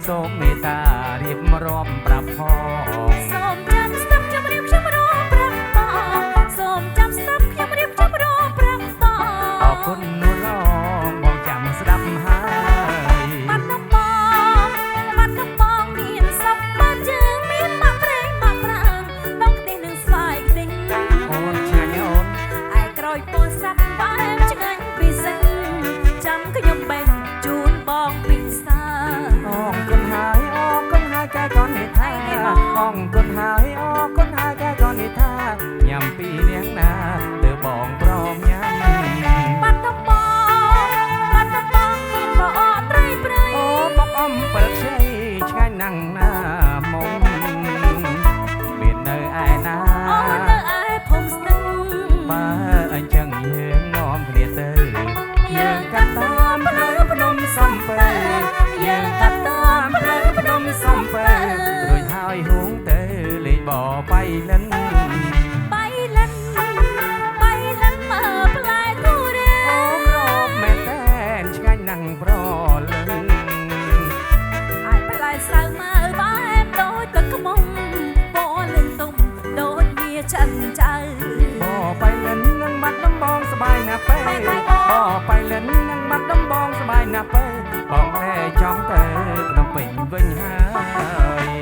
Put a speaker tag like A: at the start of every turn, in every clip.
A: សូមមេត្តារៀបរាប់ប្រាប់ផង
B: សូមចាំស្ដាប់ខ្ញុំរៀបចំរងប្រាប់បងសូមចាំស្ដាប់ខ្ញុំរៀបចំរងប្រាប់បង
A: អរគុណនោះឡងបងចាំស្ដាប់ហើយ
B: បាត់ដំបងមានសពបាត់ជើងមានបាក់ប្រេងបាក់ប្រាំងបងខ្ទិះនឹងស្វាយខ្ទិះ
A: អូនឆ្ងាញ់អូន
B: ឯក្រោយពោះសាប់បែបឆ្ងាញ់ពិសេសចាំខ្ញុំបេះជូនបងពិសា
A: អរគុណហើយកែកូននេះថាអរគុណហើយកែកូននេះថាញ៉ាំពីនាងណាទើបបងព្រមញ៉ាំ
B: បាត់ដំបងមានបអត្រីព្រៃ
A: អូបុកអំពិលខ្ចីឆ្ងាញ់ណាស់ណាមុំមាននៅឯណា
B: អូនៅឯភូមិស្ទឹង
A: បើអញ្ចឹងយើងនាំគ្នាទៅយើងកាត់តាមផ្លូវភ្នំសំពើយើងកាត់តាមផ្លូវភ្នំសំពើរួចហើយហួងទៅលេងបបៃលិន
B: បៃលិនមើលផ្លែទូរេ
A: អូក្របមែនតែនឆ្ងាញ់ណាស់ប្រលឹង
B: អាយផ្លែសៅមើលបែបដូចទឹកខ្មុំពណ៌លឿងទុំដូចវាចិនចៅ
A: បបៃលិននឹងបាត់ដំបងសបាយណាស់ពេបបៃលិននឹងបាត់ដំបងសបាយណាស់ពេបងតែចង់ទៅក្នុងពេញវិញហើយ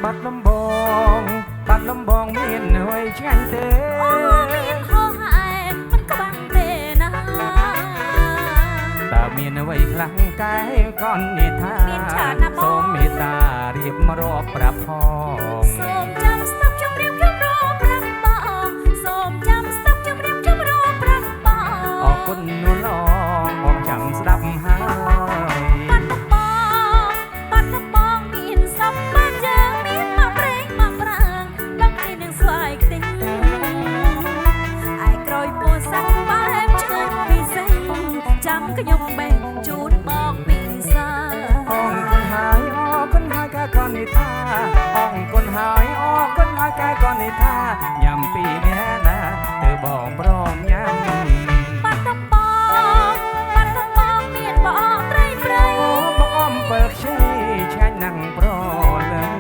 A: បាត់ដំបងមានអ្វីឆ្ងាញ់ទេ
B: អូមានហោហែមិនក្បាំងទេណា
A: តើមានអ្វីខ្លាំងកែកូននេះថាសូមមេត្តារៀបរាប់ប្រាប់ផង
B: សូមចាំស្ដាប់ខ្ញុំរៀបចំរងប្រាប់បងសូមចាំស្ដាប់ខ្ញុំរៀបចំរងប្រាប់បង
A: អរគុណនោះឡងបងចាំស្ដាប់ហើយ
B: បាត់ដំបងមានសពបាត់ជើងមានបាក់ប្រេងបាក់ប្រាំងបងខ្ទិះនឹងស្វាយខ្ទិះឯក្រោយពោះសាប់បែបឆ្ងាញ់ពិសេសចាំខ្ញុំបេះជូនបងពិសា
A: អរគុណហើយកែកូននេះថាអរគុណហើយកែកូននេះថាញ៉ាំពីនេះណាទើបបងព្រមញ៉ាំ
B: បាត់ដំបងមានបអត្រីព្រៃ
A: អូបុកអំពិលខ្ចីឆ្ងាញ់ណាស់ប្រលឹង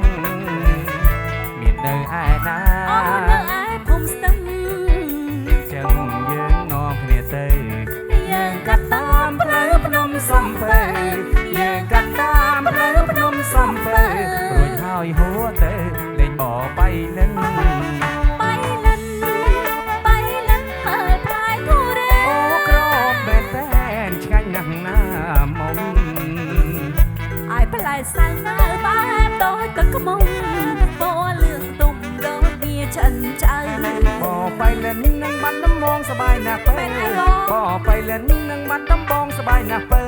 A: មាននៅឯណា
B: អូនៅឯភូមិស្ទឹង
A: ចឹងយើងនាំគ្នាទៅ
B: យើងកាត់តាមផ្លូវភ្នំសំពើ
A: យើងកាត់តាមផ្លូវភ្នំសំពើរួចហើយហួរទៅលេងបបៃលិន
B: មើលផ្លែទូរេ
A: អូក្របមែនតែនឆ្ងាញ់ណាស់ណាមុំ
B: អាយផ្លែសៅមើលបែបដូចទឹកខ្មុំពណ៌លឿងទុំដូចវាចិនចៅ
A: បបៃលិននឹងបាត់ដំបងសបាយណាស់ពេបបៃលិននឹងបាត់ដំបងសបាយណាស់ពេ